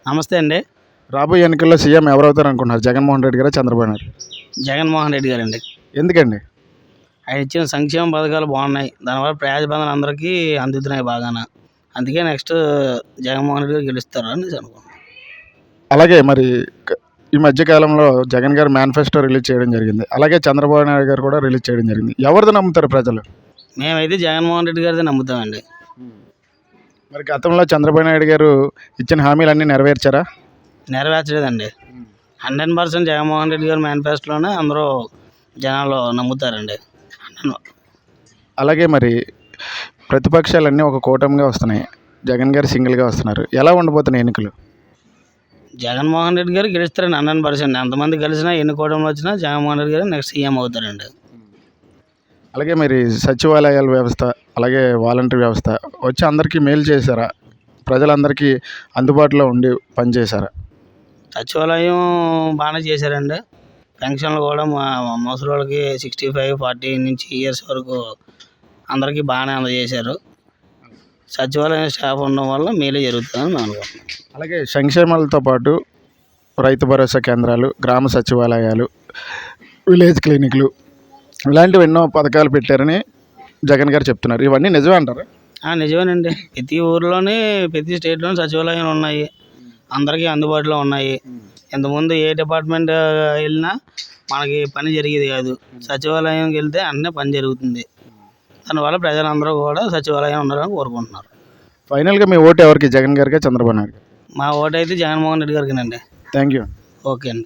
నమస్తే అండి. రాబోయే ఎన్నికల్లో సీఎం ఎవరవుతారు అనుకుంటున్నారు? జగన్మోహన్ రెడ్డి గారా? చంద్రబాబు నాయుడు? జగన్మోహన్ రెడ్డి గారండి. ఎందుకండి? ఆయన ఇచ్చిన సంక్షేమ పథకాలు బాగున్నాయి. దానివల్ల ప్రజాబంధన అందరికీ అందుతున్నాయి బాగాన. అందుకే నెక్స్ట్ జగన్మోహన్ రెడ్డి గారు గెలుస్తారు అని అనుకుంటున్నాను. అలాగే మరి ఈ మధ్య కాలంలో జగన్ గారు మేనిఫెస్టో రిలీజ్ చేయడం జరిగింది. అలాగే చంద్రబాబు నాయుడు గారు కూడా రిలీజ్ చేయడం జరిగింది. ఎవరిది నమ్ముతారు ప్రజలు? మేమైతే జగన్మోహన్ రెడ్డి గారిదే నమ్ముతామండి. మరి గతంలో చంద్రబాబు నాయుడు గారు ఇచ్చిన హామీలన్నీ నెరవేర్చారా? నెరవేర్చలేదండి. 100% జగన్మోహన్ రెడ్డి గారి మేనిఫెస్టోలోనే అందరూ జనాలు నమ్ముతారండి. అలాగే మరి ప్రతిపక్షాలన్నీ ఒక కూటమిగా వస్తున్నాయి. జగన్ గారు సింగిల్గా వస్తున్నారు. ఎలా ఉండబోతున్నాయి ఎన్నికలు? జగన్మోహన్ రెడ్డి గారు గెలుస్తారండి 100%. ఎంతమంది గెలిచినా ఎన్ని కూటమిలు వచ్చినా జగన్మోహన్ రెడ్డి గారు నెక్స్ట్ సీఎం అవుతారండి. అలాగే మరి సచివాలయాల వ్యవస్థ, అలాగే వాలంటీర్ వ్యవస్థ వచ్చి అందరికీ మేలు చేశారా? ప్రజలందరికీ అందుబాటులో ఉండి పనిచేశారా? సచివాలయం బాగానే చేశారండి. పెన్షన్లు కూడా ముసలి వాళ్ళకి 65, 40 నుంచి ఇయర్స్ వరకు అందరికీ బాగానే అందజేశారు. సచివాలయం స్టాఫ్ ఉండడం వల్ల మేలే జరుగుతుందని నేను అనుకుంటున్నాను. అలాగే సంక్షేమాలతో పాటు రైతు భరోసా కేంద్రాలు, గ్రామ సచివాలయాలు, విలేజ్ క్లినిక్లు ఇలాంటివి ఎన్నో పథకాలు పెట్టారని జగన్ గారు చెప్తున్నారు. ఇవన్నీ నిజమే అంటారా? నిజమేనండి. ప్రతి ఊరిలోని ప్రతి స్టేట్లోని సచివాలయాలు ఉన్నాయి. అందరికీ అందుబాటులో ఉన్నాయి. ఇంతకుముందు ఏ డిపార్ట్మెంట్ వెళ్ళినా మనకి పని జరిగేది కాదు. సచివాలయంకి వెళ్తే అన్నీ పని జరుగుతుంది. దానివల్ల ప్రజలందరూ కూడా సచివాలయం ఉండాలని కోరుకుంటున్నారు. ఫైనల్గా మీ ఓటు ఎవరికి? జగన్ గారికి, చంద్రబాబు నాయుడు గారికి? మా ఓటు అయితే జగన్మోహన్ రెడ్డి గారికినండి. Thank you. ఓకే అండి.